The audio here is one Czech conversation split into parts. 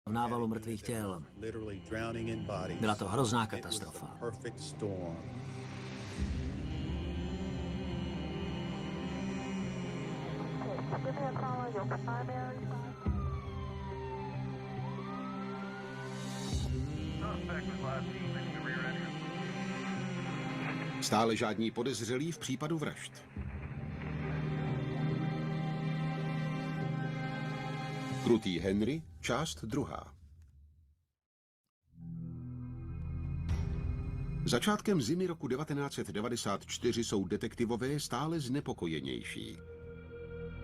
v návalu mrtvých těl. Byla to hrozná katastrofa. Stále žádní podezřelí v případu vražd. Krutý Henry, část 2. Začátkem zimy roku 1994 jsou detektivové stále znepokojenější.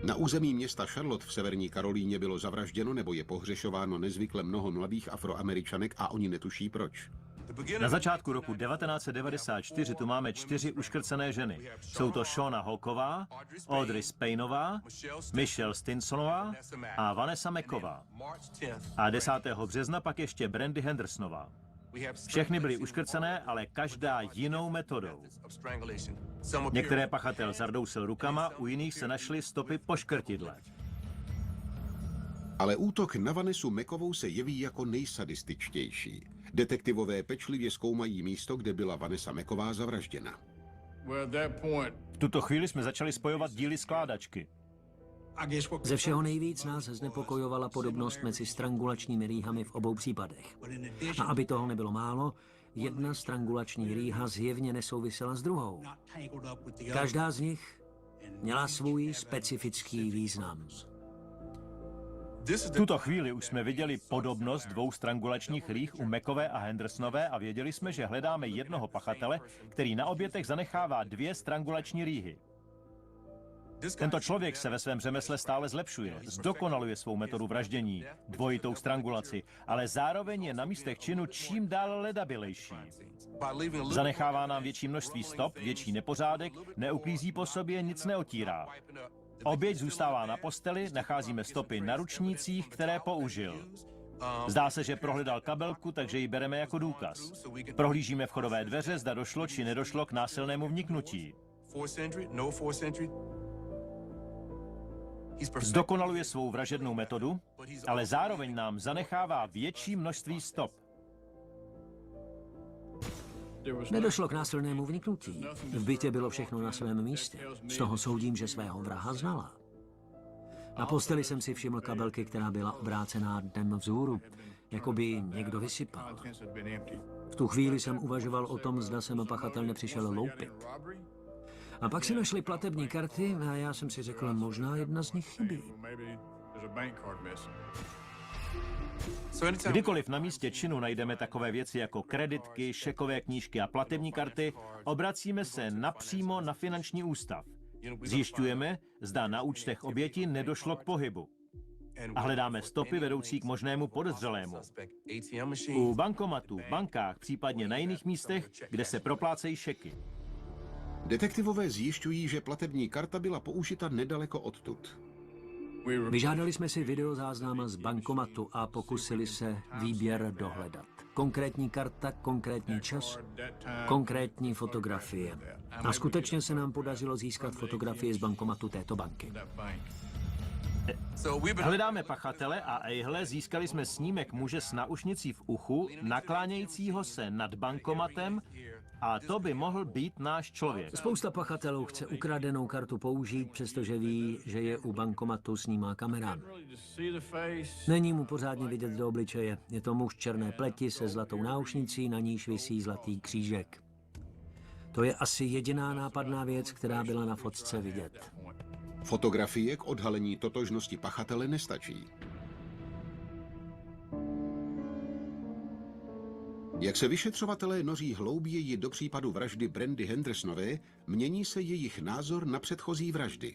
Na území města Charlotte v severní Karolíně bylo zavražděno nebo je pohřešováno nezvykle mnoho mladých Afroameričanek a oni netuší proč. Na začátku roku 1994 tu máme 4 uškrcené ženy. Jsou to Shona Hawková, Audrey Spainová, Michelle Stinsonová a Vanessa Macková. A 10. března pak ještě Brandy Hendersonová. Všechny byly uškrcené, ale každá jinou metodou. Některé pachatel zardousil rukama, u jiných se našly stopy po škrtidle. Ale útok na Vanessu Mackovou se jeví jako nejsadističtější. Detektivové pečlivě zkoumají místo, kde byla Vanessa Macková zavražděna. V tuto chvíli jsme začali spojovat díly skládačky. Ze všeho nejvíc nás znepokojovala podobnost mezi strangulačními rýhami v obou případech. A aby toho nebylo málo, jedna strangulační rýha zjevně nesouvisela s druhou. Každá z nich měla svůj specifický význam. V tuto chvíli už jsme viděli podobnost 2 strangulačních rýh u Mackové a Hendersonové a věděli jsme, že hledáme jednoho pachatele, který na obětech zanechává 2 strangulační rýhy. Tento člověk se ve svém řemesle stále zlepšuje, zdokonaluje svou metodu vraždění, dvojitou strangulaci, ale zároveň je na místech činu čím dál ledabilejší. Zanechává nám větší množství stop, větší nepořádek, neuklízí po sobě, nic neotírá. Oběť zůstává na posteli, nacházíme stopy na ručnících, které použil. Zdá se, že prohledal kabelku, takže ji bereme jako důkaz. Prohlížíme vchodové dveře, zda došlo či nedošlo k násilnému vniknutí. Zdokonaluje svou vražednou metodu, ale zároveň nám zanechává větší množství stop. Nedošlo k násilnému vniknutí. V bytě bylo všechno na svém místě. Z toho soudím, že svého vraha znala. Na posteli jsem si všiml kabelky, která byla obrácená dnem vzhůru, jako by někdo vysypal. V tu chvíli jsem uvažoval o tom, zda jsem pachatel nepřišel loupit. A pak se našly platební karty a já jsem si řekl, možná jedna z nich chybí. Kdykoliv na místě činu najdeme takové věci jako kreditky, šekové knížky a platební karty, obracíme se napřímo na finanční ústav. Zjišťujeme, zda na účtech oběti nedošlo k pohybu. A hledáme stopy vedoucí k možnému podezřelému. U bankomatů, v bankách, případně na jiných místech, kde se proplácejí šeky. Detektivové zjišťují, že platební karta byla použita nedaleko odtud. Vyžádali jsme si videozáznam z bankomatu a pokusili se výběr dohledat. Konkrétní karta, konkrétní čas, konkrétní fotografie. A skutečně se nám podařilo získat fotografie z bankomatu této banky. Hledáme pachatele a ejhle získali jsme snímek muže s náušnicí v uchu, naklánějícího se nad bankomatem, a to by mohl být náš člověk. Spousta pachatelů chce ukradenou kartu použít, přestože ví, že je u bankomatu snímá kamera. Není mu pořádně vidět do obličeje. Je to muž černé pleti se zlatou náušnicí, na níž visí zlatý křížek. To je asi jediná nápadná věc, která byla na fotce vidět. Fotografie k odhalení totožnosti pachatele nestačí. Jak se vyšetřovatelé noří hlouběji do případu vraždy Brandy Hendersonové, mění se jejich názor na předchozí vraždy.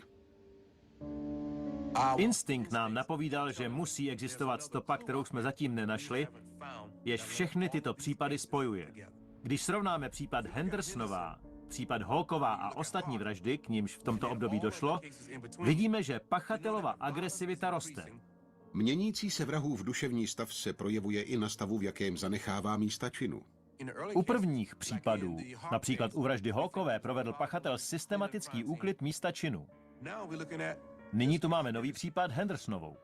Instinkt nám napovídal, že musí existovat stopa, kterou jsme zatím nenašli, jež všechny tyto případy spojuje. Když srovnáme případ Hendersonová, případ Hawková a ostatní vraždy, k nímž v tomto období došlo, vidíme, že pachatelova agresivita roste. Měnící se vrahův duševní stav se projevuje i na stavu, v jakém zanechává místa činu. U prvních případů, například u vraždy Hawkové, provedl pachatel systematický úklid místa činu. Nyní tu máme nový případ Hendersonovou.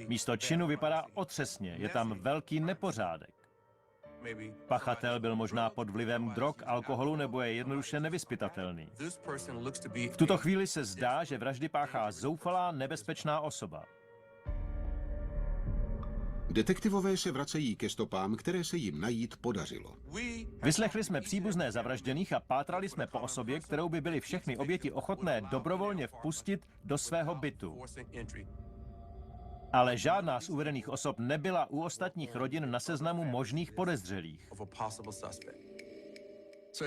Místo činu vypadá otřesně, je tam velký nepořádek. Pachatel byl možná pod vlivem drog, alkoholu nebo je jednoduše nevyzpytatelný. V tuto chvíli se zdá, že vraždy páchá zoufalá, nebezpečná osoba. Detektivové se vracejí ke stopám, které se jim najít podařilo. Vyslechli jsme příbuzné zavražděných a pátrali jsme po osobě, kterou by byly všechny oběti ochotné dobrovolně vpustit do svého bytu. Ale žádná z uvedených osob nebyla u ostatních rodin na seznamu možných podezřelých.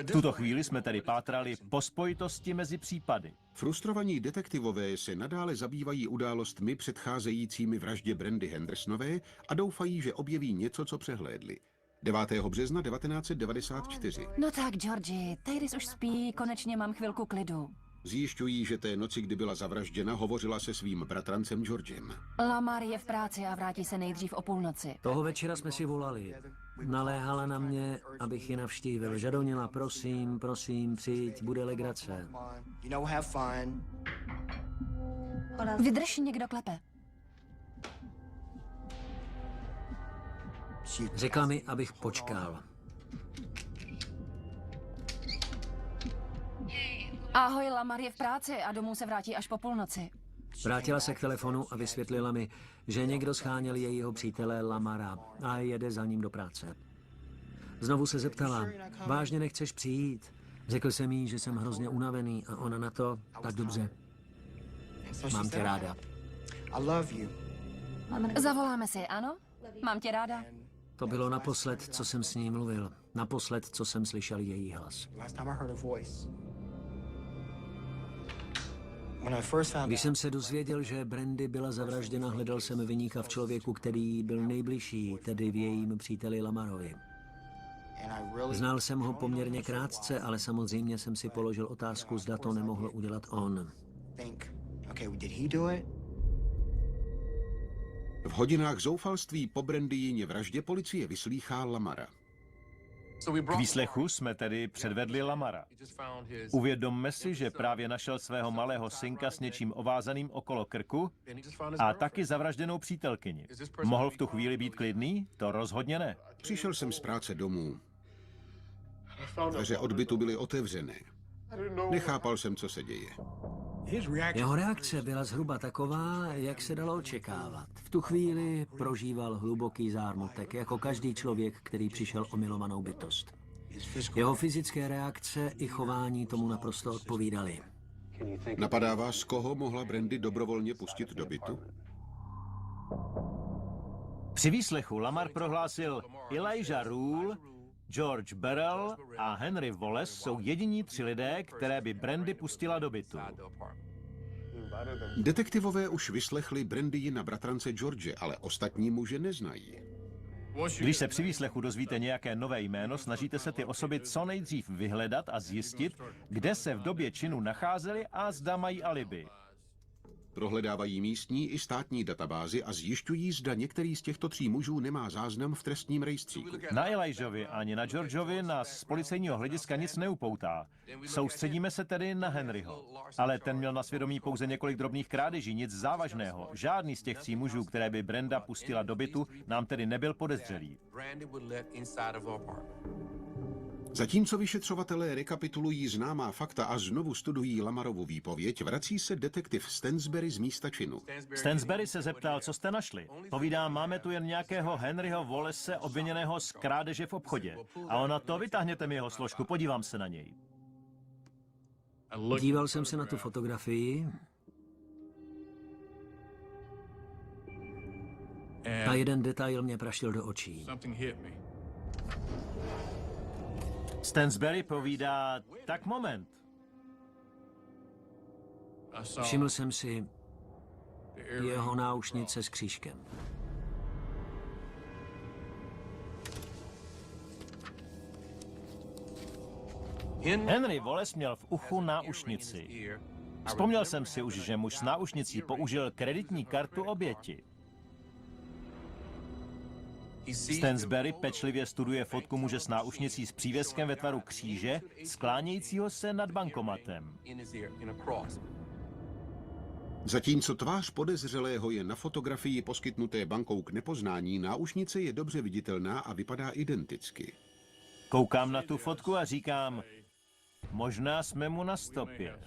V tuto chvíli jsme tedy pátrali po spojitosti mezi případy. Frustrovaní detektivové se nadále zabývají událostmi předcházejícími vraždě Brandy Hendersonové a doufají, že objeví něco, co přehlédli. 9. března 1994. No tak, Georgi, Tyrus už spí, konečně mám chvilku klidu. Zjišťují, že té noci, kdy byla zavražděna, hovořila se svým bratrancem Georgem. Lamar je v práci a vrátí se nejdřív o půlnoci. Toho večera jsme si volali. Naléhala na mě, abych ji navštívil. Žadonila, prosím, prosím, přijď, bude legrace. Vydrž, někdo klepe. Řekla mi, abych počkal. Ahoj, Lamar je v práci a domů se vrátí až po půlnoci. Vrátila se k telefonu a vysvětlila mi, že někdo scháněl jejího přítele Lamara a jede za ním do práce. Znovu se zeptala, vážně nechceš přijít? Řekl jsem jí, že jsem hrozně unavený a ona na to, tak dobře. Mám tě ráda. Zavoláme si, ano? Mám tě ráda. To bylo naposled, co jsem s ní mluvil. Naposled, co jsem slyšel její hlas. Když jsem se dozvěděl, že Brandy byla zavražděna, hledal jsem viníka v člověku, který byl nejbližší, tedy v jejím příteli Lamarovi. Znal jsem ho poměrně krátce, ale samozřejmě jsem si položil otázku, zda to nemohl udělat on. V hodinách zoufalství po Brandyjině vraždě policie vyslýchá Lamara. K výslechu jsme tedy předvedli Lamara. Uvědomme si, že právě našel svého malého synka s něčím ovázaným okolo krku a taky zavražděnou přítelkyni. Mohl v tu chvíli být klidný? To rozhodně ne. Přišel jsem z práce domů. Dveře od bytu byly otevřené. Nechápal jsem, co se děje. Jeho reakce byla zhruba taková, jak se dalo očekávat. V tu chvíli prožíval hluboký zármutek, jako každý člověk, který přišel o milovanou bytost. Jeho fyzické reakce i chování tomu naprosto odpovídaly. Napadá vás, koho mohla Brandy dobrovolně pustit do bytu? Při výslechu Lamar prohlásil, Elijah Rule, George Burrell a Henry Wallace jsou jediní 3 lidé, které by Brandy pustila do bytu. Detektivové už vyslechli Brandyjina bratrance George, ale ostatní muže neznají. Když se při výslechu dozvíte nějaké nové jméno, snažíte se ty osoby co nejdřív vyhledat a zjistit, kde se v době činu nacházeli a zda mají alibi. Prohledávají místní i státní databázy a zjišťují, zda některý z těchto 3 mužů nemá záznam v trestním rejstříku. Na Elijah ani na Georgeovi nás z policejního hlediska nic neupoutá. Soustředíme se tedy na Henryho. Ale ten měl na svědomí pouze několik drobných krádeží, nic závažného. Žádný z těch 3 mužů, které by Brenda pustila do bytu, nám tedy nebyl podezřelý. Zatímco vyšetřovatelé rekapitulují známá fakta a znovu studují Lamarovu výpověď, vrací se detektiv Stansbury z místa činu. Stansbury se zeptal, co jste našli. Povídá, máme tu jen nějakého Henryho Wallace obviněného z krádeže v obchodě. A ona to, vytáhněte mi jeho složku, podívám se na něj. Díval jsem se na tu fotografii a jeden detail mě praštil do očí. Stansbury povídá, tak moment. Všiml jsem si jeho náušnice s křížkem. Henry Wallace měl v uchu náušnici. Vzpomněl jsem si už, že muž s náušnicí použil kreditní kartu oběti. Stansbury pečlivě studuje fotku muže s náušnicí s přívěskem ve tvaru kříže, sklánějícího se nad bankomatem. Zatímco tvář podezřelého je na fotografii poskytnuté bankou k nepoznání, náušnice je dobře viditelná a vypadá identicky. Koukám na tu fotku a říkám, možná jsme mu na stopě.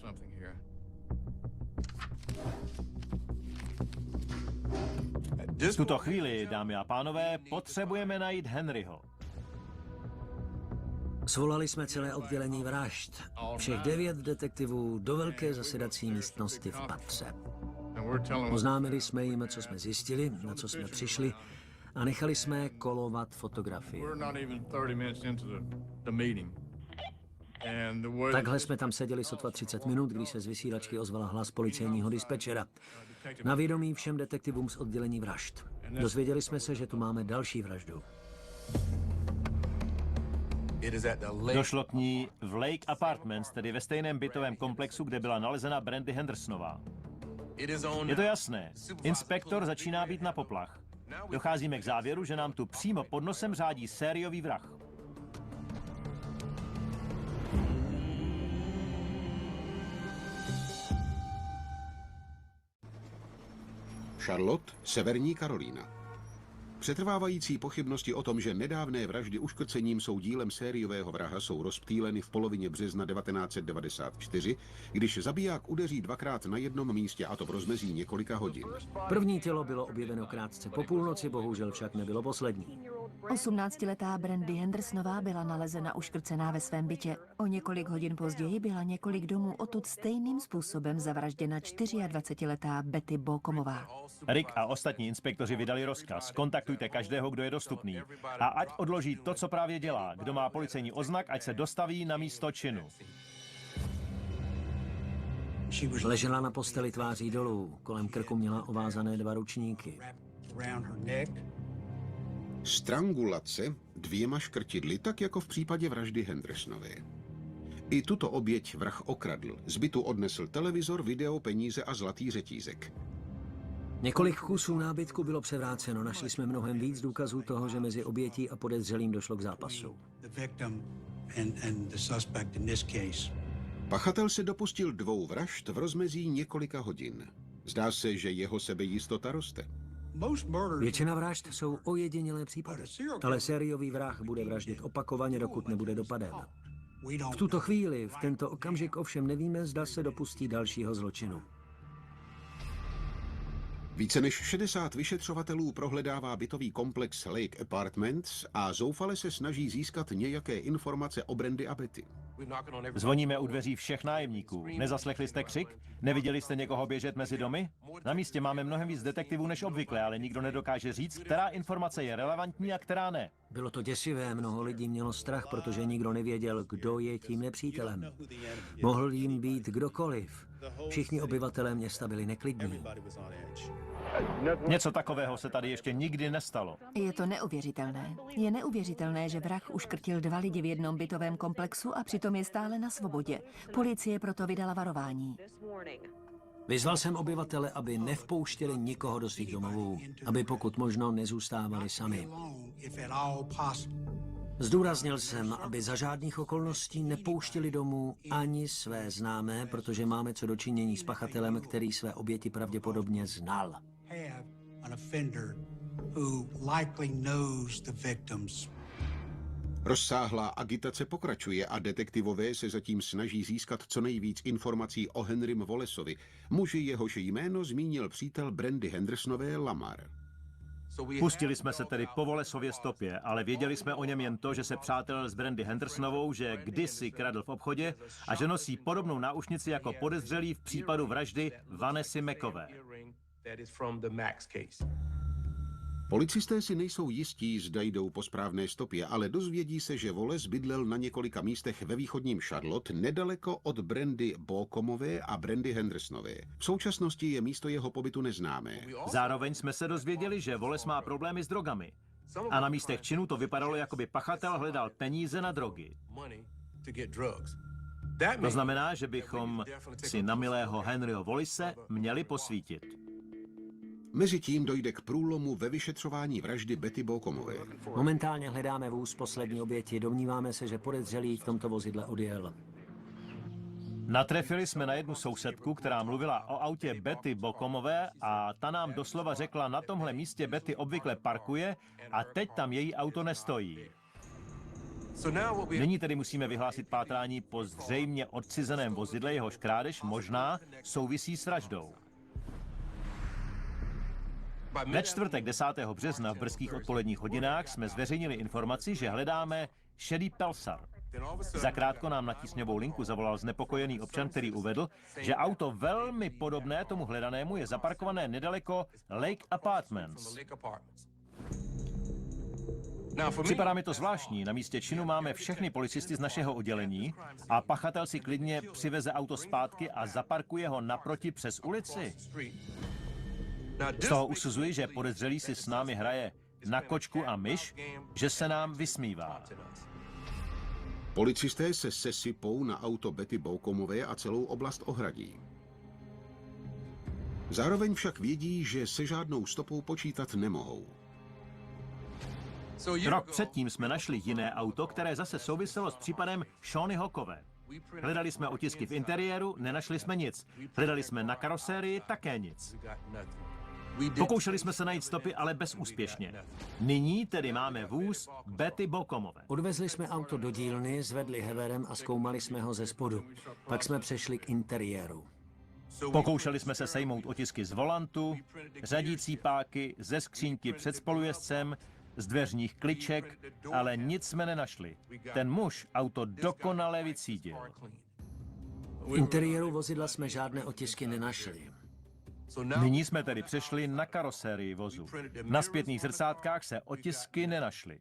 V tuto chvíli, dámy a pánové, potřebujeme najít Henryho. Svolali jsme celé oddělení vražd. Všech 9 detektivů do velké zasedací místnosti v patře. Oznámili jsme jim, co jsme zjistili, na co jsme přišli a nechali jsme kolovat fotografie. Takhle jsme tam seděli sotva 30 minut, když se z vysílačky ozval hlas policejního dispečera. Na vědomí všem detektivům z oddělení vražd. Dozvěděli jsme se, že tu máme další vraždu. Došlo k ní v Lake Apartments, tedy ve stejném bytovém komplexu, kde byla nalezena Brandy Hendersonová. Je to jasné. Inspektor začíná být na poplach. Docházíme k závěru, že nám tu přímo pod nosem řádí sériový vrah. Charlotte, Severní Karolína. Přetrvávající pochybnosti o tom, že nedávné vraždy uškrcením jsou dílem sériového vraha, jsou rozptýleny v polovině března 1994, když zabiják udeří 2krát na jednom místě, a to v rozmezí několika hodin. První tělo bylo objeveno krátce po půlnoci, bohužel však nebylo poslední. 18letá Brandy Hendersonová byla nalezena uškrcená ve svém bytě. O několik hodin později byla několik domů odtud stejným způsobem zavražděna 24letá Betty Balcombová. Rick a ostatní inspektoři vydali rozkaz. Kontaktujte každého, kdo je dostupný. A ať odloží to, co právě dělá. Kdo má policejní oznak, ať se dostaví na místo činu. Ležela na posteli tváří dolů, kolem krku měla ovázané 2 ručníky. Strangulace 2 škrtidly, tak jako v případě vraždy Hendersonové. I tuto oběť vrah okradl. Z bytu odnesl televizor, video, peníze a zlatý řetízek. Několik kusů nábytku bylo převráceno. Našli jsme mnohem víc důkazů toho, že mezi obětí a podezřelým došlo k zápasu. Pachatel se dopustil 2 vražd v rozmezí několika hodin. Zdá se, že jeho sebejistota roste. Většina vražd jsou ojedinělé případy, ale sériový vrah bude vraždit opakovaně, dokud nebude dopaden. V tuto chvíli, v tento okamžik ovšem nevíme, zda se dopustí dalšího zločinu. Více než 60 vyšetřovatelů prohledává bytový komplex Lake Apartments a zoufale se snaží získat nějaké informace o Brandy a Betty. Zvoníme u dveří všech nájemníků. Nezaslechli jste křik? Neviděli jste někoho běžet mezi domy? Na místě máme mnohem víc detektivů než obvykle, ale nikdo nedokáže říct, která informace je relevantní a která ne. Bylo to děsivé, mnoho lidí mělo strach, protože nikdo nevěděl, kdo je tím nepřítelem. Mohl jim být kdokoliv. Všichni obyvatelé města byli neklidní. Něco takového se tady ještě nikdy nestalo. Je to neuvěřitelné. Je neuvěřitelné, že vrah uškrtil 2 lidi v jednom bytovém komplexu a přitom je stále na svobodě. Policie proto vydala varování. Vyzval jsem obyvatele, aby nevpouštěli nikoho do svých domovů, aby pokud možno nezůstávali sami. Zdůraznil jsem, aby za žádných okolností nepouštěli domů ani své známé, protože máme co dočinění s pachatelem, který své oběti pravděpodobně znal. Rozsáhlá agitace pokračuje a detektivové se zatím snaží získat co nejvíc informací o Henrym Wallaceovi, muži, jehož jméno zmínil přítel Brandy Hendersonové Lamar. Pustili jsme se tedy po Wallaceově stopě, ale věděli jsme o něm jen to, že se přátelil s Brandy Hendersonovou, že kdysi kradl v obchodě a že nosí podobnou náušnici jako podezřelý v případu vraždy Vanessy McCové. Policisté si nejsou jistí, zda jdou po správné stopě, ale dozvědí se, že Wallace bydlel na několika místech ve východním Charlotte, nedaleko od Brandy Balcombové a Brandy Hendersonové. V současnosti je místo jeho pobytu neznámé. Zároveň jsme se dozvěděli, že Wallace má problémy s drogami. A na místech činu to vypadalo, jako by pachatel hledal peníze na drogy. To znamená, že bychom si na milého Henryho Wallace měli posvítit. Mezitím dojde k průlomu ve vyšetřování vraždy Betty Balcombové. Momentálně hledáme vůz poslední oběti. Domníváme se, že podezřelý v tomto vozidle odjel. Natrefili jsme na jednu sousedku, která mluvila o autě Betty Bocomové a ta nám doslova řekla, na tomhle místě Betty obvykle parkuje a teď tam její auto nestojí. Nyní tedy musíme vyhlásit pátrání po zřejmě odcizeném vozidle, jehož krádež možná souvisí s vraždou. Ve čtvrtek 10. března v brzkých odpoledních hodinách jsme zveřejnili informaci, že hledáme šedý Pelsar. Zakrátko nám na tísňovou linku zavolal znepokojený občan, který uvedl, že auto velmi podobné tomu hledanému je zaparkované nedaleko Lake Apartments. Připadá mi to zvláštní, na místě činu máme všechny policisty z našeho oddělení a pachatel si klidně přiveze auto zpátky a zaparkuje ho naproti přes ulici. Z toho usuzuji, že podezřelý si s námi hraje na kočku a myš, že se nám vysmívá. Policisté se sesypou na auto Betty Bocomové a celou oblast ohradí. Zároveň však vědí, že se žádnou stopou počítat nemohou. Rok předtím jsme našli jiné auto, které zase souviselo s případem Shawny Hockové. Hledali jsme otisky v interiéru, nenašli jsme nic. Hledali jsme na karosérii, také nic. Pokoušeli jsme se najít stopy, ale bezúspěšně. Nyní tedy máme vůz Betty Bocomové. Odvezli jsme auto do dílny, zvedli heverem a zkoumali jsme ho ze spodu. Pak jsme přešli k interiéru. Pokoušeli jsme se sejmout otisky z volantu, řadící páky, ze skřínky před spolujezdcem, z dveřních kliček, ale nic jsme nenašli. Ten muž auto dokonale vycítil. V interiéru vozidla jsme žádné otisky nenašli. Nyní jsme tedy přešli na karosérii vozu. Na zpětných zrcátkách se otisky nenašly.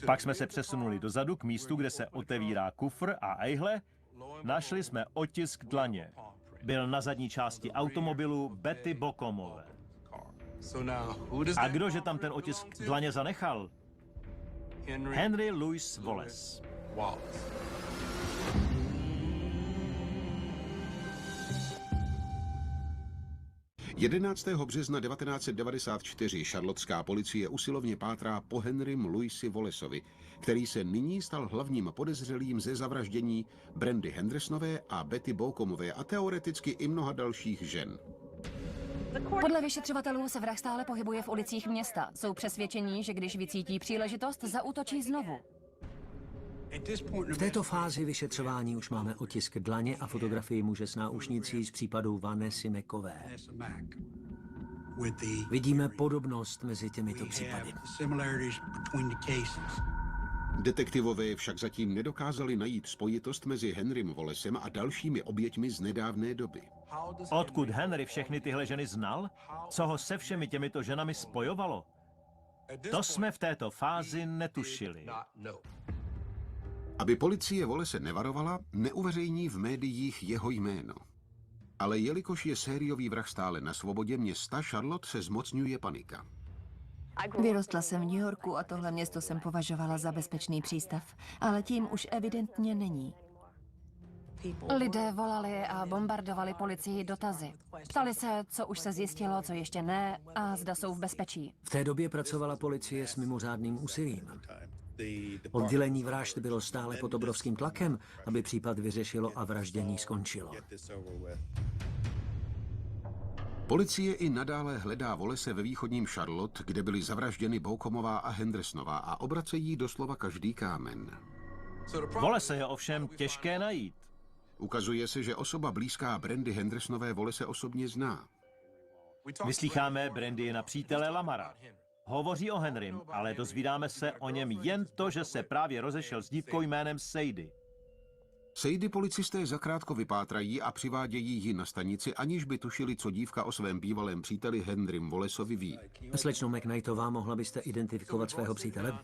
Pak jsme se přesunuli dozadu k místu, kde se otevírá kufr a ejhle, našli jsme otisk dlaně. Byl na zadní části automobilu Betty Bocomové. A kdože tam ten otisk dlaně zanechal? Henry Louis Wallace. 11. března 1994 šarlotská policie usilovně pátrá po Henrym Louisi Wallaceovi, který se nyní stal hlavním podezřelým ze zavraždění Brandy Hendersonové a Betty Bocomové a teoreticky i mnoha dalších žen. Podle vyšetřovatelů se vrah stále pohybuje v ulicích města. Jsou přesvědčení, že když vycítí příležitost, zaútočí znovu. V této fázi vyšetřování už máme otisk dlaně a fotografii muže s náušnicí z případu Vanessy Mackové. Vidíme podobnost mezi těmito případy. Detektivové však zatím nedokázali najít spojitost mezi Henrym Wallacem a dalšími oběťmi z nedávné doby. Odkud Henry všechny tyhle ženy znal? Co ho se všemi těmito ženami spojovalo? To jsme v této fázi netušili. Aby policie Wallace nevarovala, neuveřejní v médiích jeho jméno. Ale jelikož je sériový vrah stále na svobodě města, Charlotte se zmocňuje panika. Vyrostla jsem v New Yorku a tohle město jsem považovala za bezpečný přístav, ale tím už evidentně není. Lidé volali a bombardovali policii dotazy. Ptali se, co už se zjistilo, co ještě ne a zda jsou v bezpečí. V té době pracovala policie s mimořádným úsilím. Oddělení vražd bylo stále pod obrovským tlakem, aby případ vyřešilo a vraždění skončilo. Policie i nadále hledá Wallace ve východním Charlotte, kde byly zavražděny Bocomová a Hendersonová a obracejí doslova každý kámen. Wallace je ovšem těžké najít. Ukazuje se, že osoba blízká Brandy Hendersonové Wallace osobně zná. Vyslýcháme Brandyna přítele Lamara. Hovoří o Henrym, ale dozvídáme se o něm jen to, že se právě rozešel s dívkou jménem Sadie. Sadie policisté zakrátko vypátrají a přivádějí ji na stanici, aniž by tušili, co dívka o svém bývalém příteli Henrym Wallaceovi ví. Slečno McKnightová, mohla byste identifikovat svého přítele?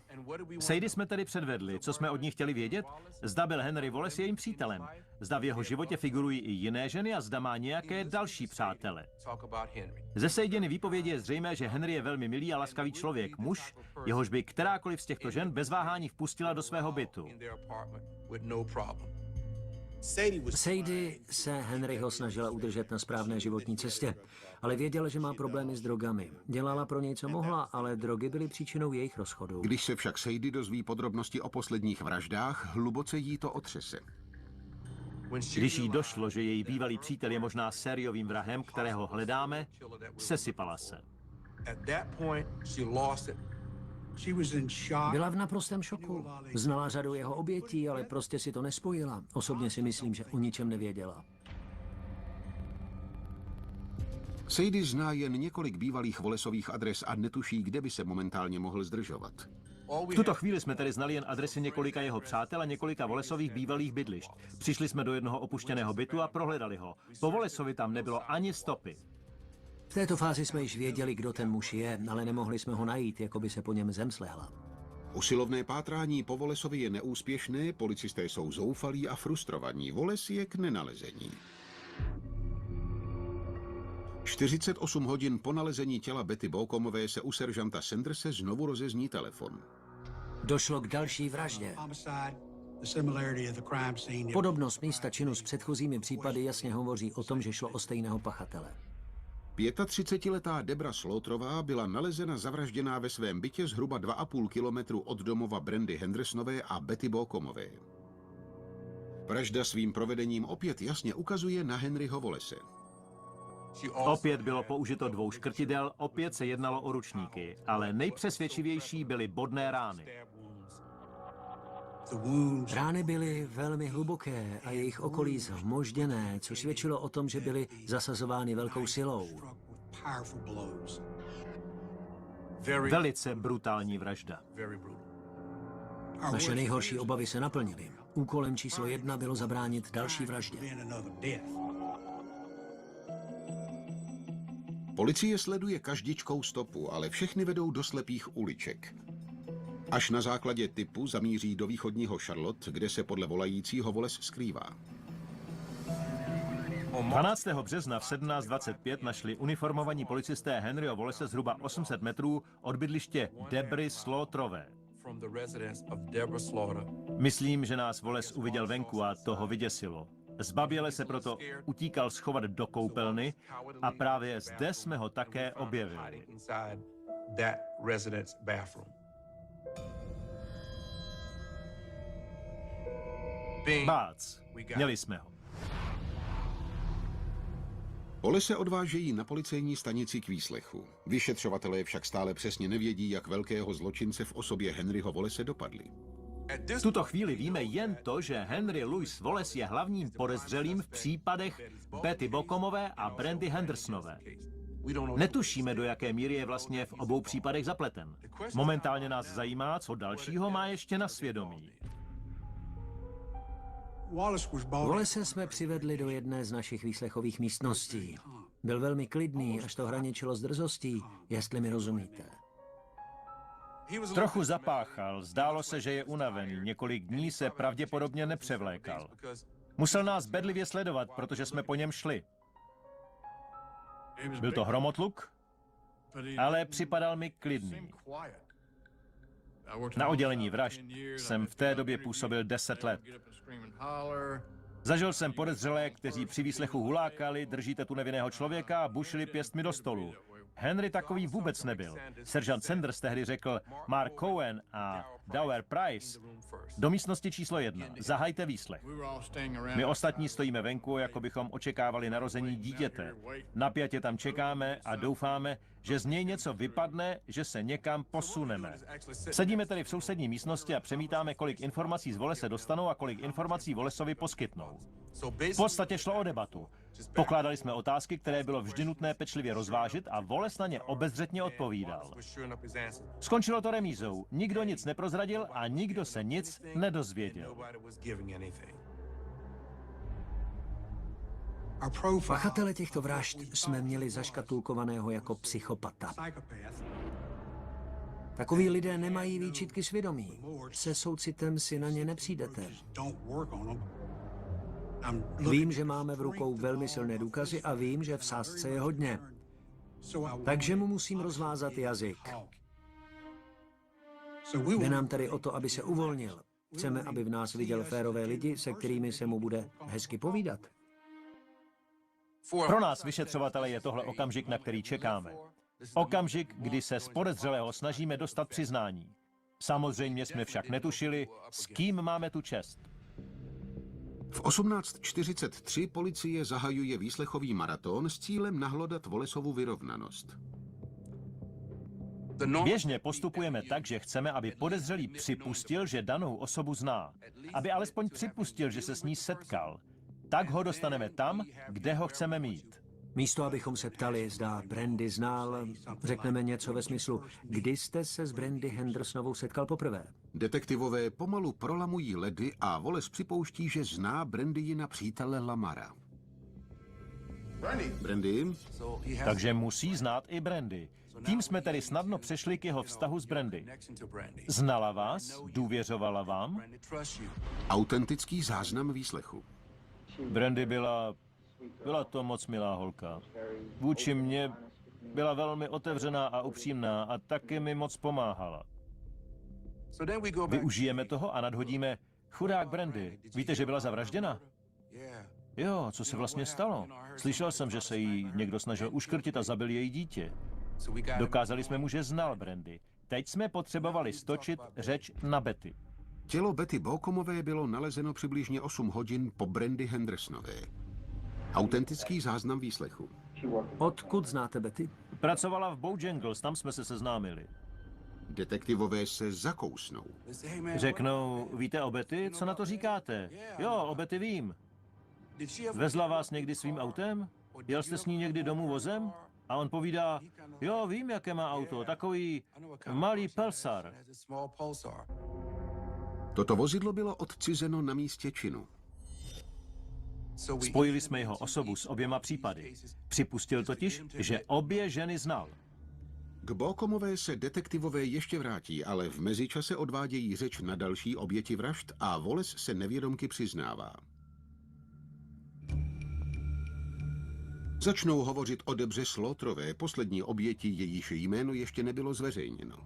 Sadie jsme tedy předvedli. Co jsme od ní chtěli vědět? Zda byl Henry Wallace jejím přítelem. Zda v jeho životě figurují i jiné ženy a zda má nějaké další přátele. Ze Sadieny výpovědi je zřejmé, že Henry je velmi milý a laskavý člověk, muž, jehož by kterákoliv z těchto žen bez váhání vpustila do svého bytu. Sadie se Henryho snažila udržet na správné životní cestě, ale věděla, že má problémy s drogami. Dělala pro něj, co mohla, ale drogy byly příčinou jejich rozchodu. Když se však Sadie dozví podrobnosti o posledních vraždách, hluboce jí to otřese. Když jí došlo, že její bývalý přítel je možná sériovým vrahem, kterého hledáme, sesypala se. Byla v naprostém šoku. Znala řadu jeho obětí, ale prostě si to nespojila. Osobně si myslím, že o ničem nevěděla. Sadie zná jen několik bývalých Wallaceových adres a netuší, kde by se momentálně mohl zdržovat. V tuto chvíli jsme tedy znali jen adresy několika jeho přátel a několika Wallaceových bývalých bydlišť. Přišli jsme do jednoho opuštěného bytu a prohledali ho. Po Wallaceovi tam nebylo ani stopy. V této fázi jsme již věděli, kdo ten muž je, ale nemohli jsme ho najít, jako by se po něm zem slehla. Usilovné pátrání po Wallaceovi je neúspěšné, policisté jsou zoufalí a frustrovaní. Wallace je k nenalezení. 48 hodin po nalezení těla Betty Baucomové se u seržanta Sanderse znovu rozezní telefon. Došlo k další vraždě. Podobnost místa činu s předchozími případy jasně hovoří o tom, že šlo o stejného pachatele. 35letá Debra Slaughterová byla nalezena zavražděná ve svém bytě zhruba 2,5 kilometru od domova Brandy Hendersonové a Betty Baucomové. Vražda svým provedením opět jasně ukazuje na Henryho Wallace. Opět bylo použito 2 škrtidel, opět se jednalo o ručníky, ale nejpřesvědčivější byly bodné rány. Rány byly velmi hluboké a jejich okolí zhmožděné, což svědčilo o tom, že byly zasazovány velkou silou. Velice brutální vražda. Naše nejhorší obavy se naplnily. Úkolem číslo 1 bylo zabránit další vraždě. Policie sleduje každičkou stopu, ale všechny vedou do slepých uliček. Až na základě typu zamíří do východního Charlotte, kde se podle volajícího Wallace skrývá. 12. března v 17:25 našli uniformovaní policisté Henryho Wallace zhruba 800 metrů od bydliště Debry Slaughterové. Myslím, že nás Wallace uviděl venku a to ho vyděsilo. Zbaběle se proto utíkal schovat do koupelny a právě zde jsme ho také objevili. Bác, měli jsme ho. Wallace odvážejí na policejní stanici k výslechu. Vyšetřovatelé však stále přesně nevědí, jak velkého zločince v osobě Henryho Wallace dopadli. V tuto chvíli víme jen to, že Henry Louis Wallace je hlavním podezřelým v případech Betty Baucomové a Brandy Hendersonové. Netušíme, do jaké míry je vlastně v obou případech zapleten. Momentálně nás zajímá, co dalšího má ještě na svědomí. Wallace jsme přivedli do jedné z našich výslechových místností. Byl velmi klidný, až to hraničilo s drzostí, jestli mi rozumíte. Trochu zapáchal, zdálo se, že je unavený, několik dní se pravděpodobně nepřevlékal. Musel nás bedlivě sledovat, protože jsme po něm šli. Byl to hromotluk, ale připadal mi klidný. Na oddělení vražd jsem v té době působil 10 let. Zažil jsem podezřelé, kteří při výslechu hulákali, držíte tu nevinného člověka a bušili pěstmi do stolu. Henry takový vůbec nebyl. Seržant Sanders tehdy řekl Mark Cohen a Dower Price do místnosti číslo 1. Zahajte výslech. My ostatní stojíme venku, jako bychom očekávali narození dítěte. Napjatě tam čekáme a doufáme, že z něj něco vypadne, že se někam posuneme. Sedíme tedy v sousední místnosti a přemítáme, kolik informací z Wallace dostanou a kolik informací Wallaceovi poskytnou. V podstatě šlo o debatu. Pokládali jsme otázky, které bylo vždy nutné pečlivě rozvážit a Wallace na ně obezřetně odpovídal. Skončilo to remízou. Nikdo nic neprozradil a nikdo se nic nedozvěděl. Pachatele těchto vražd jsme měli zaškatulkovaného jako psychopata. Takoví lidé nemají výčitky svědomí. Se soucitem si na ně nepřijdete. Vím, že máme v rukou velmi silné důkazy a vím, že v sázce je hodně. Takže mu musím rozvázat jazyk. Jde nám tady o to, aby se uvolnil. Chceme, aby v nás viděl férové lidi, se kterými se mu bude hezky povídat. Pro nás, vyšetřovatele, je tohle okamžik, na který čekáme. Okamžik, kdy se z podezřelého snažíme dostat přiznání. Samozřejmě jsme však netušili, s kým máme tu čest. V 18:43 policie zahajuje výslechový maraton s cílem nahlodat Wallaceovu vyrovnanost. Běžně postupujeme tak, že chceme, aby podezřelý připustil, že danou osobu zná. Aby alespoň připustil, že se s ní setkal. Tak ho dostaneme tam, kde ho chceme mít. Místo, abychom se ptali, zda Brandy znal, řekneme něco ve smyslu, kdy jste se s Brandy Hendersonovou setkal poprvé. Detektivové pomalu prolamují ledy a Wallace připouští, že zná Brandyjina přítele Lamara. Brandy? Takže musí znát i Brandy. Tím jsme tedy snadno přešli k jeho vztahu s Brandy. Znala vás? Důvěřovala vám? Autentický záznam výslechu. Brandy byla to moc milá holka. Vůči mně byla velmi otevřená a upřímná a taky mi moc pomáhala. Využijeme toho a nadhodíme, chudák Brandy, víte, že byla zavražděna? Jo, co se vlastně stalo? Slyšel jsem, že se jí někdo snažil uškrtit a zabil její dítě. Dokázali jsme mu, že znal Brandy. Teď jsme potřebovali stočit řeč na Betty. Tělo Betty Balcomové bylo nalezeno přibližně 8 hodin po Brandy Hendersonové. Autentický záznam výslechu. Odkud znáte Betty? Pracovala v Bojangles, tam jsme se seznámili. Detektivové se zakousnou. Řeknou, víte o Betty, co na to říkáte? Jo, o Betty vím. Vezla vás někdy svým autem? Jel jste s ní někdy domů vozem? A on povídá, jo, vím, jaké má auto, takový malý Pulsar. Toto vozidlo bylo odcizeno na místě činu. Spojili jsme jeho osobu s oběma případy. Připustil totiž, že obě ženy znal. K Balcomové se detektivové ještě vrátí, ale v mezičase odvádějí řeč na další oběti vražd a Wallace se nevědomky přiznává. Začnou hovořit o Debře Slaughterové, poslední oběti, jejíž jméno ještě nebylo zveřejněno.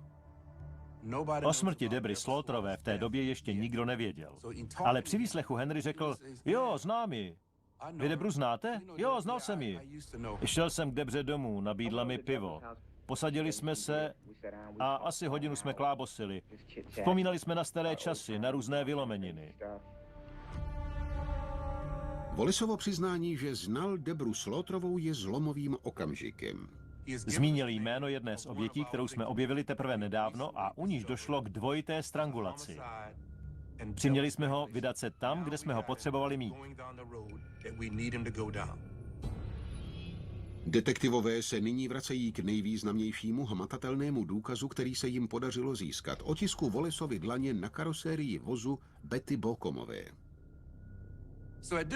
O smrti Debry Slaughterové v té době ještě nikdo nevěděl. Ale při výslechu Henry řekl, jo, znám ji. Vy Debru znáte? Jo, znal jsem ji. Šel jsem k Debře domů, nabídla mi pivo. Posadili jsme se a asi hodinu jsme klábosili. Vzpomínali jsme na staré časy, na různé vylomeniny. Wallaceovo přiznání, že znal Debru Slaughterovou, je zlomovým okamžikem. Zmínil jméno jedné z obětí, kterou jsme objevili teprve nedávno a u níž došlo k dvojité strangulaci. Přiměli jsme ho vydat se tam, kde jsme ho potřebovali mít. Detektivové se nyní vracejí k nejvýznamnějšímu hmatatelnému důkazu, který se jim podařilo získat. Otisku Wallaceovy dlaně na karosérii vozu Betty Balcomové.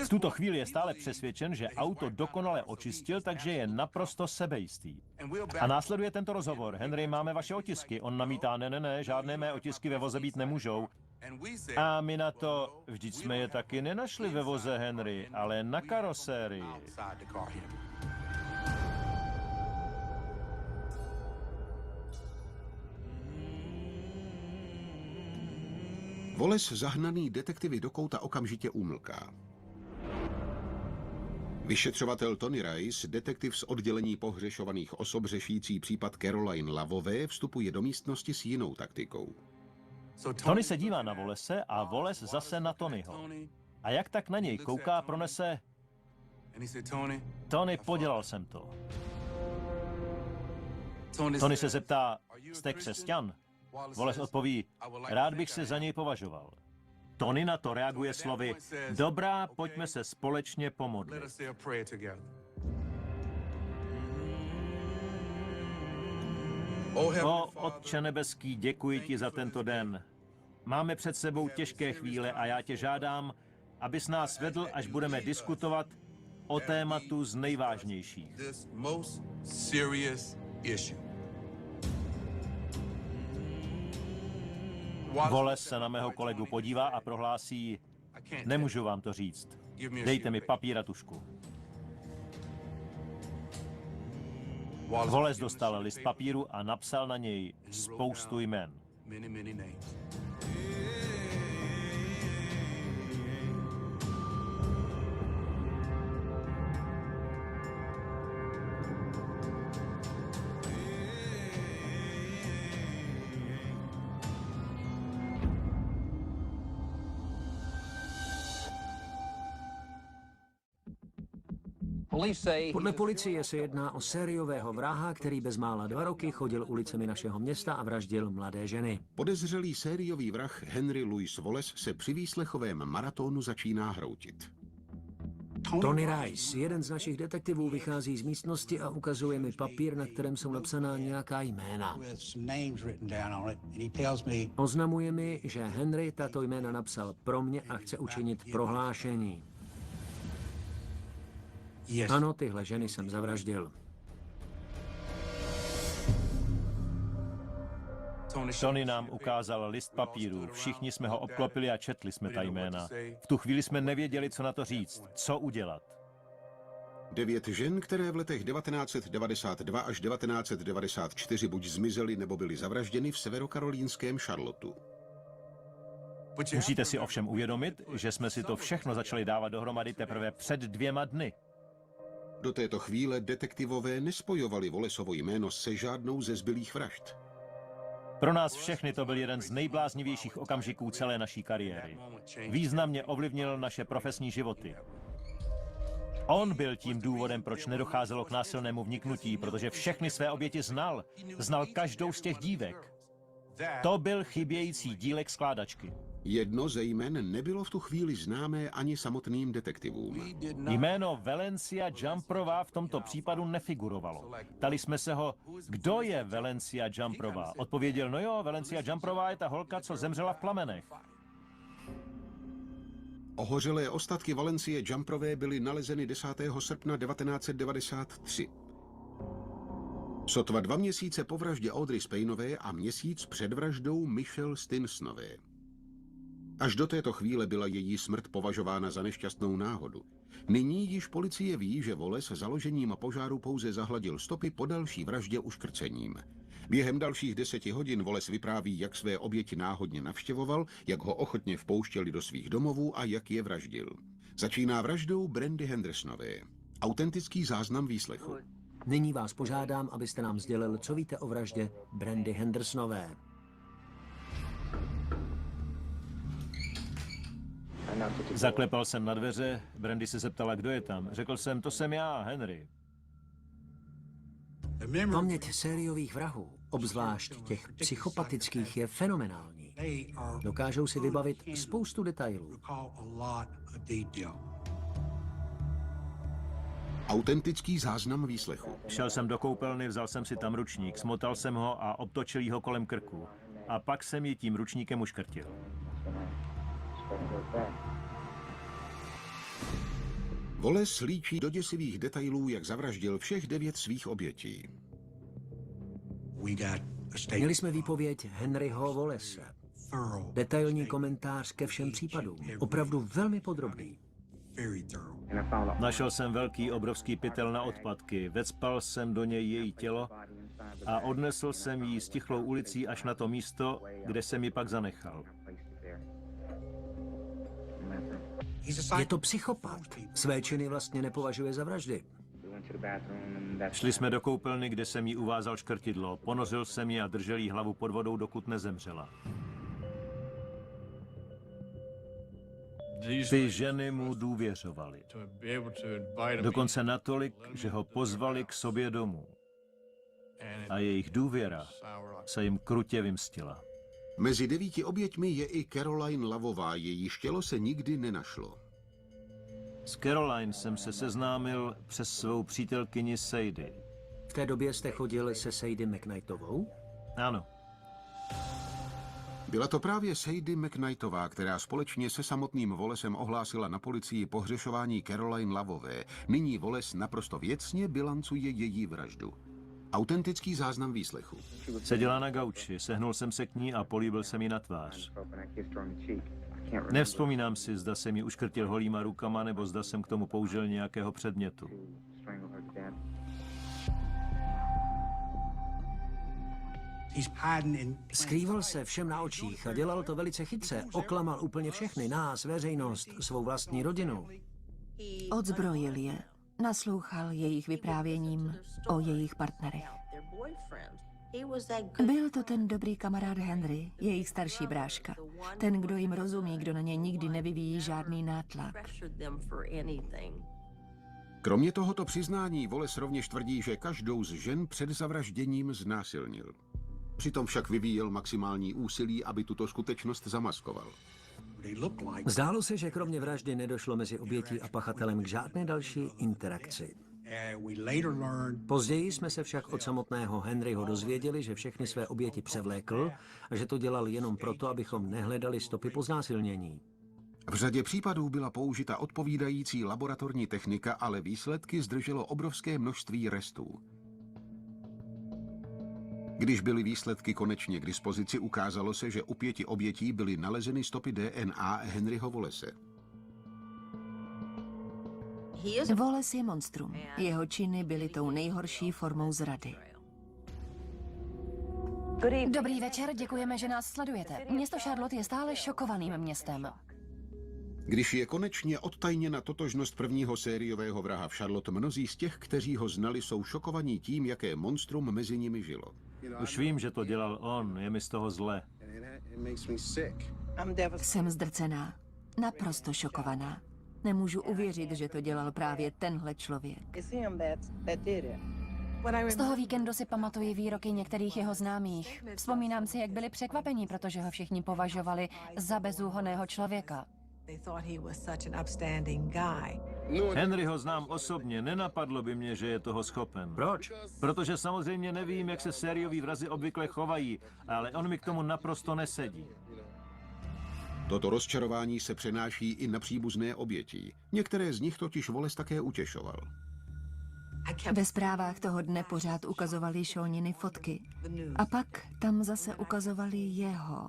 V tuto chvíli je stále přesvědčen, že auto dokonale očistil, takže je naprosto sebejistý. A následuje tento rozhovor. Henry, máme vaše otisky. On namítá, ne, žádné mé otisky ve voze být nemůžou. A my na to, vždyť jsme je taky nenašli ve voze, Henry, ale na karosérii. Wallace zahnaný detektivy do kouta okamžitě umlká. Vyšetřovatel Tony Rice, detektiv z oddělení pohřešovaných osob řešící případ Caroline Lavové, vstupuje do místnosti s jinou taktikou. Tony se dívá na Wallace a Wallace zase na Tonyho. A jak tak na něj kouká, pronese, Tony, podělal jsem to. Tony se zeptá, jste křesťan? Wallace odpoví, rád bych se za něj považoval. Tony na to reaguje slovy, dobrá, pojďme se společně pomodlit. O Otče nebeský, děkuji ti za tento den. Máme před sebou těžké chvíle a já tě žádám, abys nás vedl, až budeme diskutovat o tématu z nejvážnějších. Wallace se na mého kolegu podívá a prohlásí, nemůžu vám to říct. Dejte mi papír a tužku. Wallace dostal list papíru a napsal na něj spoustu jmen. Podle policie se jedná o sériového vraha, který bezmála 2 roky chodil ulicemi našeho města a vraždil mladé ženy. Podezřelý sériový vrah Henry Louis Wallace se při výslechovém maratonu začíná hroutit. Tony Rice, jeden z našich detektivů, vychází z místnosti a ukazuje mi papír, na kterém jsou napsaná nějaká jména. Oznamuje mi, že Henry tato jména napsal pro mě a chce učinit prohlášení. Ano, tyhle ženy jsem zavraždil. Tony nám ukázal list papíru, všichni jsme ho obklopili a četli jsme ta jména. V tu chvíli jsme nevěděli, co na to říct, co udělat. 9 žen, které v letech 1992 až 1994 buď zmizely nebo byly zavražděny v severokarolínském Charlotteu. Musíte si ovšem uvědomit, že jsme si to všechno začali dávat dohromady teprve před 2 dny. Do této chvíle detektivové nespojovali Wallaceovo jméno se žádnou ze zbylých vražd. Pro nás všechny to byl jeden z nejbláznivějších okamžiků celé naší kariéry. Významně ovlivnil naše profesní životy. On byl tím důvodem, proč nedocházelo k násilnému vniknutí, protože všechny své oběti znal. Znal každou z těch dívek. To byl chybějící dílek skládačky. Jedno ze jmen nebylo v tu chvíli známé ani samotným detektivům. Jméno Valencia Jumperová v tomto případu nefigurovalo. Ptali jsme se ho, kdo je Valencia Jumperová. Odpověděl, no jo, Valencia Jumperová je ta holka, co zemřela v plamenech. Ohořelé ostatky Valencie Jumperové byly nalezeny 10. srpna 1993. Sotva 2 měsíce po vraždě Audrey Spainové a měsíc před vraždou Michelle Stinsonové. Až do této chvíle byla její smrt považována za nešťastnou náhodu. Nyní již policie ví, že Wallace založením požáru pouze zahladil stopy po další vraždě uškrcením. Během dalších 10 hodin Wallace vypráví, jak své oběti náhodně navštěvoval, jak ho ochotně vpouštěli do svých domovů a jak je vraždil. Začíná vraždou Brandy Hendersonové. Autentický záznam výslechu. Nyní vás požádám, abyste nám sdělil, co víte o vraždě Brandy Hendersonové. Zaklepal jsem na dveře, Brandy se zeptala, kdo je tam. Řekl jsem, to jsem já, Henry. Paměť sériových vrahů, obzvlášť těch psychopatických, je fenomenální. Dokážou si vybavit spoustu detailů. Autentický záznam výslechu. Šel jsem do koupelny, vzal jsem si tam ručník, smotal jsem ho a obtočil ho kolem krku. A pak jsem ji tím ručníkem uškrtil. Wallace líčí do děsivých detailů, jak zavraždil všech 9 svých obětí. Měli jsme výpověď Henryho Wallace. Detailní komentář ke všem případům. Opravdu velmi podrobný. Našel jsem velký obrovský pytel na odpadky, vecpal jsem do něj její tělo a odnesl jsem ji stichlou ulicí až na to místo, kde jsem ji pak zanechal. Je to psychopat. Své činy vlastně nepovažuje za vraždy. Šli jsme do koupelny, kde jsem jí uvázal škrtidlo, ponořil jsem ji a držel jí hlavu pod vodou, dokud nezemřela. Ty ženy mu důvěřovaly. Dokonce natolik, že ho pozvali k sobě domů. A jejich důvěra se jim krutě vymstila. Mezi 9 oběťmi je i Caroline Lavová, jejíž tělo se nikdy nenašlo. S Caroline jsem se seznámil přes svou přítelkyni Sadie. V té době jste chodil se Sadie McKnightovou? Ano. Byla to právě Sadie McKnightová, která společně se samotným Wallacem ohlásila na policii pohřešování Caroline Lavové. Nyní Wallace naprosto věcně bilancuje její vraždu. Autentický záznam výslechu. Seděla na gauči, sehnul jsem se k ní a políbil jsem ji na tvář. Nevzpomínám si, zda jsem ji uškrtil holýma rukama, nebo zda jsem k tomu použil nějakého předmětu. Skrýval se všem na očích a dělal to velice chytře. Oklamal úplně všechny, nás, veřejnost, svou vlastní rodinu. Odzbrojil je. Naslouchal jejich vyprávěním o jejich partnerech. Byl to ten dobrý kamarád Henry, jejich starší bráška. Ten, kdo jim rozumí, kdo na ně nikdy nevyvíjí žádný nátlak. Kromě tohoto přiznání Wallace rovněž tvrdí, že každou z žen před zavražděním znásilnil. Přitom však vyvíjel maximální úsilí, aby tuto skutečnost zamaskoval. Zdálo se, že kromě vraždy nedošlo mezi obětí a pachatelem k žádné další interakci. Později jsme se však od samotného Henryho dozvěděli, že všechny své oběti převlékl a že to dělal jenom proto, abychom nehledali stopy po znásilnění. V řadě případů byla použita odpovídající laboratorní technika, ale výsledky zdrželo obrovské množství restů. Když byly výsledky konečně k dispozici, ukázalo se, že u 5 obětí byly nalezeny stopy DNA Henryho Wallace. Wallace je monstrum. Jeho činy byly tou nejhorší formou zrady. Dobrý večer, děkujeme, že nás sledujete. Město Charlotte je stále šokovaným městem. Když je konečně odtajněna totožnost prvního sériového vraha v Charlotte, mnozí z těch, kteří ho znali, jsou šokovaní tím, jaké monstrum mezi nimi žilo. Už vím, že to dělal on, je mi z toho zle. Jsem zdrcená, naprosto šokovaná. Nemůžu uvěřit, že to dělal právě tenhle člověk. Z toho víkendu si pamatuji výroky některých jeho známých. Vzpomínám si, jak byli překvapení, protože ho všichni považovali za bezúhonného člověka. Henryho znám osobně, nenapadlo by mě, že je toho schopen. Proč? Protože samozřejmě nevím, jak se sérioví vrazi obvykle chovají, ale on mi k tomu naprosto nesedí. Toto rozčarování se přenáší i na příbuzné oběti. Některé z nich totiž Wallace také utěšoval. Ve zprávách toho dne pořád ukazovali Seaniny fotky. A pak tam zase ukazovali jeho,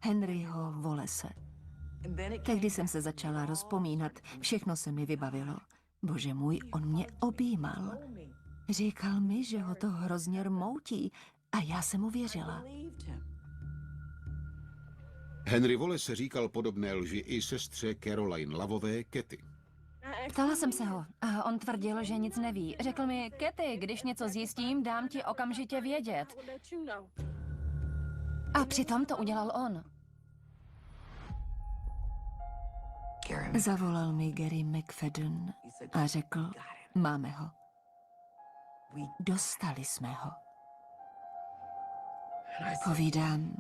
Henryho Wallace. Tehdy jsem se začala rozpomínat, všechno se mi vybavilo. Bože můj, on mě objímal. Říkal mi, že ho to hrozně rmoutí a já jsem mu věřila. Henry Wallace říkal podobné lži i sestře Caroline Loveové, Kathy. Ptala jsem se ho a on tvrdil, že nic neví. Řekl mi, Kathy, když něco zjistím, dám ti okamžitě vědět. A přitom to udělal on. Zavolal mi Gary McFadden a řekl, máme ho. Dostali jsme ho. Povídám,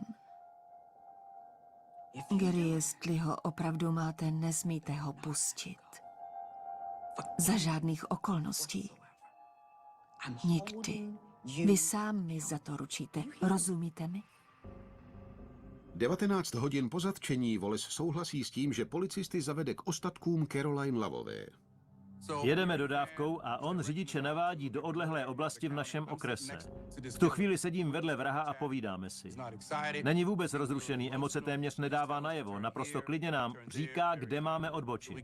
Gary, jestli ho opravdu máte, nesmíte ho pustit. Za žádných okolností. Nikdy. Vy sám mi za to ručíte, rozumíte mi? 19 hodin po zatčení Wallace souhlasí s tím, že policisty zavede k ostatkům Caroline Loveové. Jedeme dodávkou a on řidiče navádí do odlehlé oblasti v našem okrese. V tu chvíli sedím vedle vraha a povídáme si. Není vůbec rozrušený, emoce téměř nedává najevo, naprosto klidně nám říká, kde máme odbočit.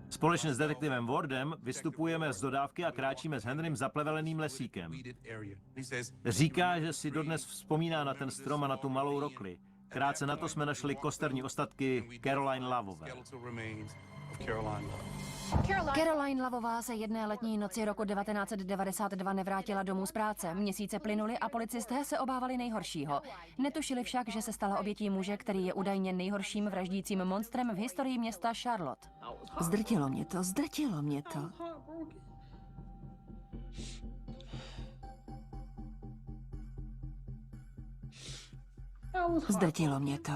Společně s detektivem Wardem vystupujeme z dodávky a kráčíme s Henrym zapleveleným lesíkem. Říká, že si dodnes vzpomíná na ten strom a na tu malou rokli. Krátce na to jsme našli kosterní ostatky Caroline Loveové. Caroline Loveová se jedné letní noci roku 1992 nevrátila domů z práce. Měsíce plynuly a policisté se obávali nejhoršího. Netušili však, že se stala obětí muže, který je údajně nejhorším vraždícím monstrem v historii města Charlotte. Zdrtilo mě to, zdrtilo mě to. Zdrtilo mě to.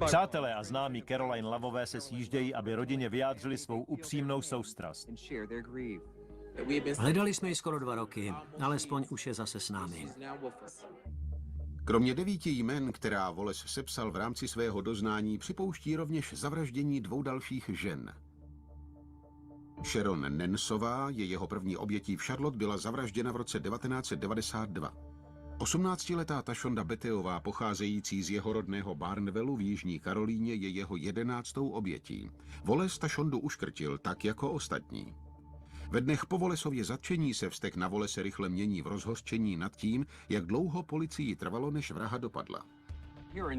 Přátelé a známí Caroline Loveové se sjíždějí, aby rodině vyjádřili svou upřímnou soustrast. Hledali jsme ji skoro 2 roky, alespoň už je zase s námi. Kromě 9 jmen, která Wallace sepsal v rámci svého doznání, připouští rovněž zavraždění 2 dalších žen. Sharon Nansová je jeho první obětí v Charlotte, byla zavražděna v roce 1992. 18letá Tashonda Betteová, pocházející z jeho rodného Barnwellu v Jižní Karolíně, je jeho 11. obětí. Wallace Tashondu uškrtil tak jako ostatní. Ve dnech po Wallaceově zatčení se vztek na Wallace rychle mění v rozhořčení nad tím, jak dlouho policii trvalo, než vraha dopadla.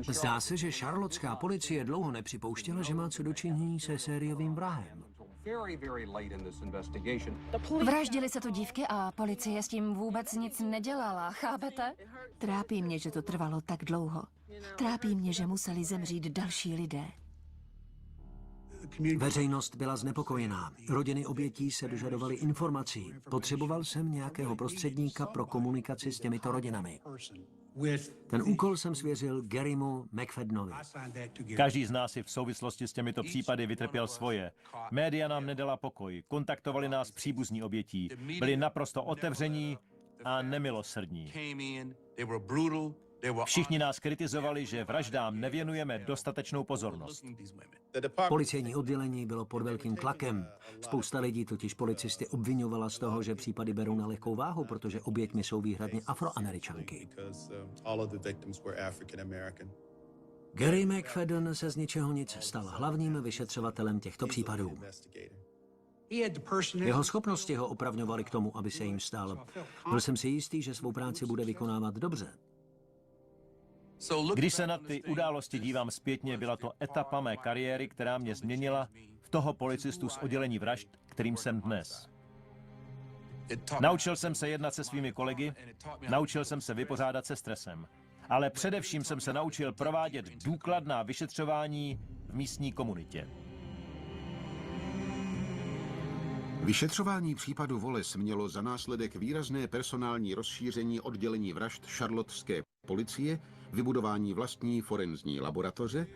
Zdá se, že charlotteská policie dlouho nepřipouštěla, že má co dočinění se sériovým vrahem. Vraždili se tu dívky a policie s tím vůbec nic nedělala, chápete? Trápí mě, že to trvalo tak dlouho. Trápí mě, že museli zemřít další lidé. Veřejnost byla znepokojená. Rodiny obětí se dožadovaly informací. Potřeboval jsem nějakého prostředníka pro komunikaci s těmito rodinami. Ten úkol jsem svěřil Garymu McFaddenovi. Každý z nás si v souvislosti s těmito případy vytrpěl svoje. Média nám nedala pokoj, kontaktovali nás příbuzní obětí, byli naprosto otevření a nemilosrdní. Všichni nás kritizovali, že vraždám nevěnujeme dostatečnou pozornost. Policejní oddělení bylo pod velkým tlakem. Spousta lidí totiž policisty obvinovala z toho, že případy berou na lehkou váhu, protože oběťmi jsou výhradně Afroameričanky. Gary McFadden se z ničeho nic stal hlavním vyšetřovatelem těchto případů. Jeho schopnosti ho opravňovaly k tomu, aby se jim stal. Byl jsem si jistý, že svou práci bude vykonávat dobře. Když se na ty události dívám zpětně, byla to etapa mé kariéry, která mě změnila v toho policistu z oddělení vražd, kterým jsem dnes. Naučil jsem se jednat se svými kolegy, naučil jsem se vypořádat se stresem. Ale především jsem se naučil provádět důkladná vyšetřování v místní komunitě. Vyšetřování případu Wallace mělo za následek výrazné personální rozšíření oddělení vražd charlottské policie, vybudování vlastní forenzní laboratoře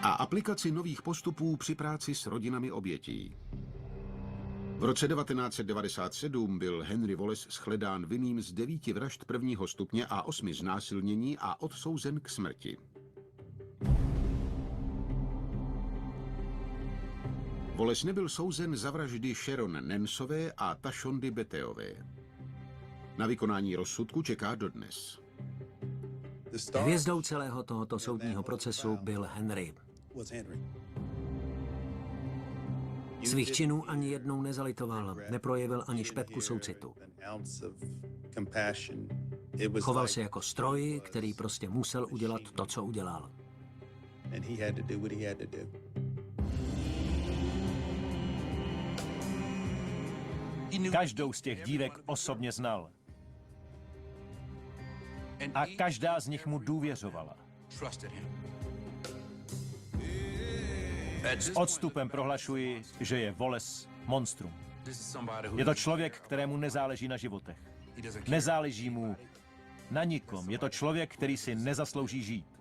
a aplikaci nových postupů při práci s rodinami obětí. V roce 1997 byl Henry Wallace shledán vinným z 9 vražd prvního stupně a 8 znásilnění a odsouzen k smrti. Wallace nebyl souzen za vraždy Sharon Nansové a Tashondy Beteové. Na vykonání rozsudku čeká dodnes. Hvězdou celého tohoto soudního procesu byl Henry. Svých činů ani jednou nezalitoval, neprojevil ani špetku soucitu. Choval se jako stroj, který prostě musel udělat to, co udělal. Každou z těch dívek osobně znal. A každá z nich mu důvěřovala. S odstupem prohlašuji, že je Wallace monstrum. Je to člověk, kterému nezáleží na životech. Nezáleží mu na nikom. Je to člověk, který si nezaslouží žít.